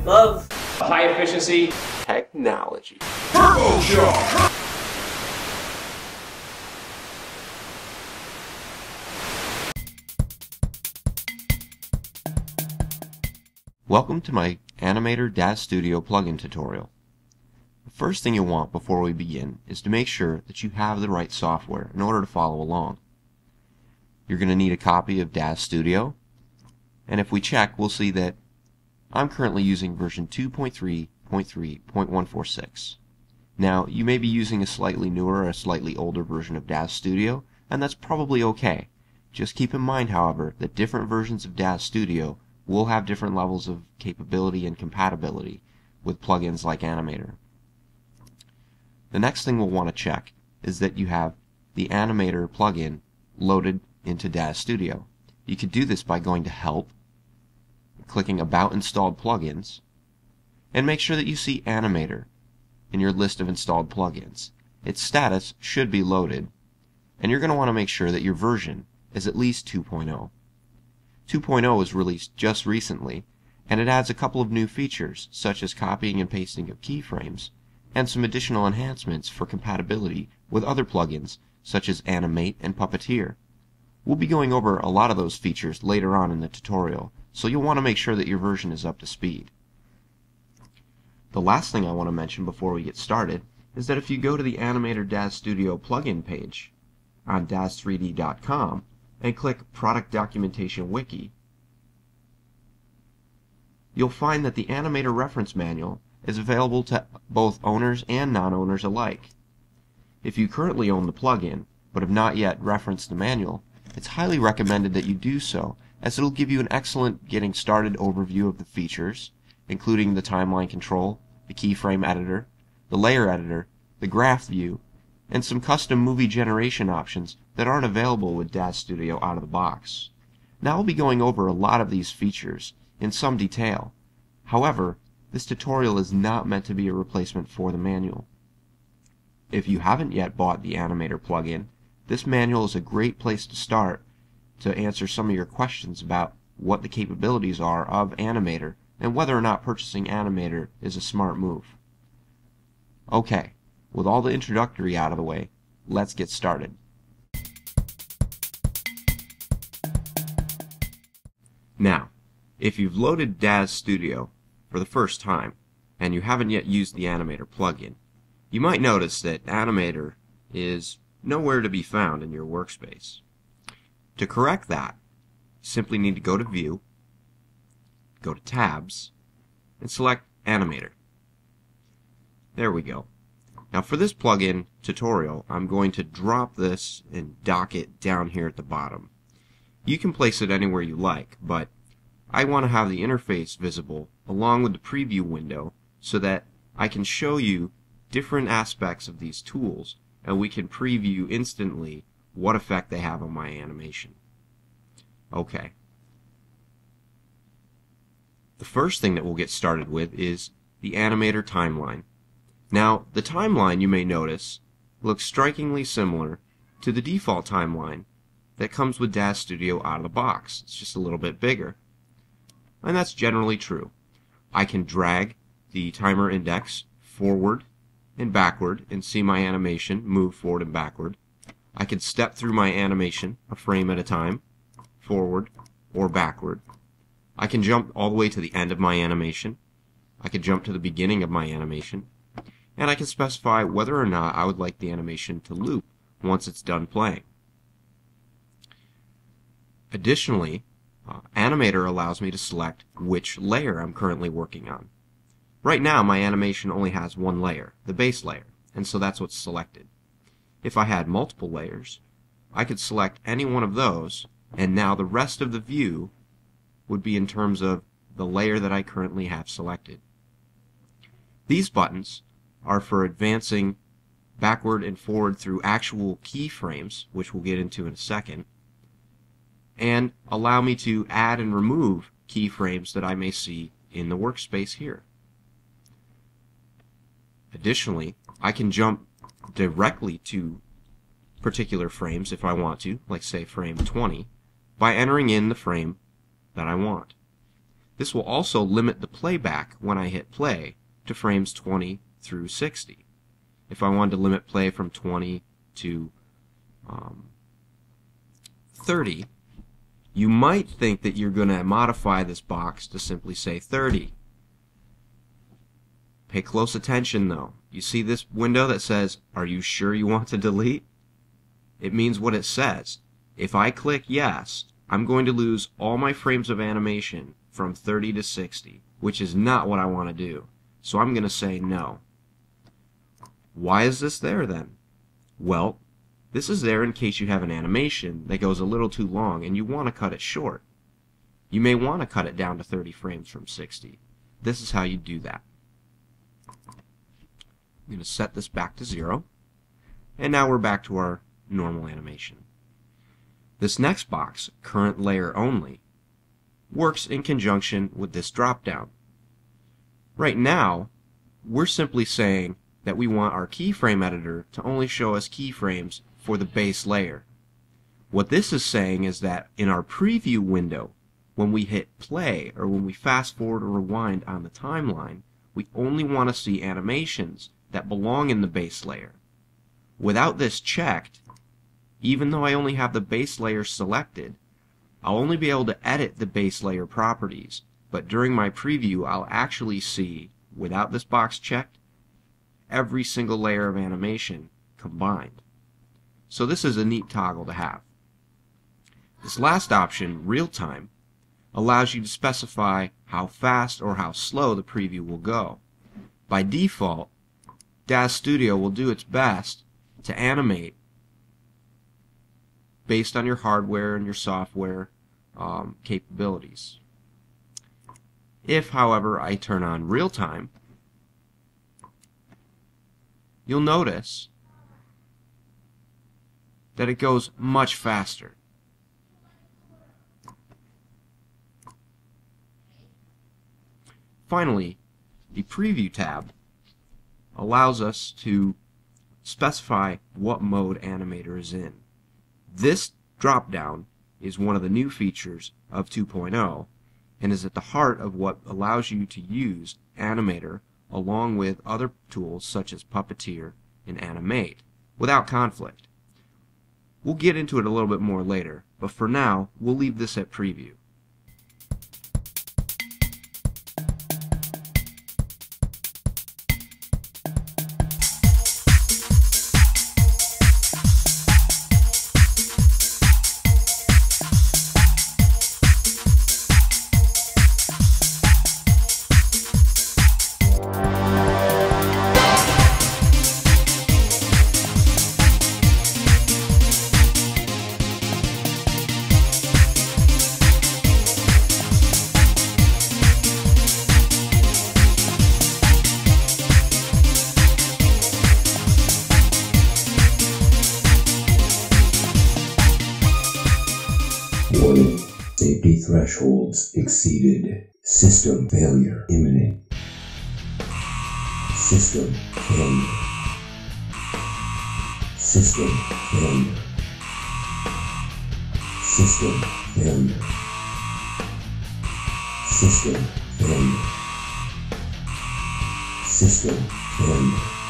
love high efficiency technology. Turbo Shock! Welcome to my Animator DAZ Studio plugin tutorial. The first thing you'll want before we begin is to make sure that you have the right software in order to follow along. You're going to need a copy of DAZ Studio, and if we check, we'll see that I'm currently using version 2.3.3.146. Now, you may be using a slightly newer or a slightly older version of DAZ Studio, and that's probably okay. Just keep in mind, however, that different versions of DAZ Studio will have different levels of capability and compatibility with plugins like Animator. The next thing we'll want to check is that you have the Animator plugin loaded into DAZ Studio. You can do this by going to Help, clicking About Installed Plugins, and make sure that you see Animator in your list of installed plugins. Its status should be loaded, and you're going to want to make sure that your version is at least 2.0. 2.0 was released just recently, and it adds a couple of new features, such as copying and pasting of keyframes, and some additional enhancements for compatibility with other plugins, such as Animate and Puppeteer. We'll be going over a lot of those features later on in the tutorial, so you'll want to make sure that your version is up to speed. The last thing I want to mention before we get started is that if you go to the Animator DAZ Studio plugin page on DAZ3D.com, and click Product Documentation Wiki, you'll find that the Animator Reference Manual is available to both owners and non-owners alike. If you currently own the plugin, but have not yet referenced the manual, it's highly recommended that you do so, as it'll give you an excellent getting started overview of the features, including the timeline control, the keyframe editor, the layer editor, the graph view, and some custom movie generation options that aren't available with DAZ Studio out of the box. Now I'll be going over a lot of these features in some detail. However, this tutorial is not meant to be a replacement for the manual. If you haven't yet bought the Animator plugin, this manual is a great place to start to answer some of your questions about what the capabilities are of Animator and whether or not purchasing Animator is a smart move. Okay, with all the introductory out of the way, let's get started. Now, if you've loaded DAZ Studio for the first time and you haven't yet used the Animator plugin, you might notice that Animator is nowhere to be found in your workspace. To correct that, you simply need to go to View, go to Tabs, and select Animator. There we go. Now for this plugin tutorial, I'm going to drop this and dock it down here at the bottom. You can place it anywhere you like, but I want to have the interface visible along with the preview window so that I can show you different aspects of these tools and we can preview instantly what effect they have on my animation. Okay. The first thing that we'll get started with is the Animator timeline. Now, the timeline, you may notice, looks strikingly similar to the default timeline that comes with DAZ Studio out of the box. It's just a little bit bigger. And that's generally true. I can drag the timer index forward and backward and see my animation move forward and backward. I can step through my animation a frame at a time, forward or backward. I can jump all the way to the end of my animation. I can jump to the beginning of my animation. And I can specify whether or not I would like the animation to loop once it's done playing. Additionally, Animator allows me to select which layer I'm currently working on. Right now my animation only has one layer, the base layer, and so that's what's selected. If I had multiple layers, I could select any one of those, and now the rest of the view would be in terms of the layer that I currently have selected. These buttons are for advancing backward and forward through actual keyframes, which we'll get into in a second, and allow me to add and remove keyframes that I may see in the workspace here. Additionally, I can jump directly to particular frames if I want to, like say frame 20, by entering in the frame that I want. This will also limit the playback when I hit play to frames 20 through 60. If I wanted to limit play from 20 to 30, you might think that you're going to modify this box to simply say 30. Pay close attention though. You see this window that says, "Are you sure you want to delete?" It means what it says. If I click yes, I'm going to lose all my frames of animation from 30 to 60, which is not what I want to do. So I'm going to say no. Why is this there then? Well, this is there in case you have an animation that goes a little too long and you want to cut it short. You may want to cut it down to 30 frames from 60. This is how you do that. I'm going to set this back to 0, and now we're back to our normal animation. This next box, Current Layer Only, works in conjunction with this drop-down. Right now, we're simply saying that we want our keyframe editor to only show us keyframes for the base layer. What this is saying is that in our preview window, when we hit play or when we fast forward or rewind on the timeline, we only want to see animations that belong in the base layer. Without this checked, even though I only have the base layer selected, I'll only be able to edit the base layer properties, but during my preview I'll actually see, without this box checked, every single layer of animation combined. So this is a neat toggle to have. This last option, Real Time, allows you to specify how fast or how slow the preview will go. By default, DAZ Studio will do its best to animate based on your hardware and your software capabilities. If, however, I turn on Real Time, you'll notice that it goes much faster. Finally, the Preview tab allows us to specify what mode Animator is in. This drop-down is one of the new features of 2.0 and is at the heart of what allows you to use Animator along with other tools such as Puppeteer and Animate without conflict. We'll get into it a little bit more later, but for now we'll leave this at preview. Warning. Safety thresholds exceeded. System failure imminent. System failure. System failure. System failure. System failure. System failure.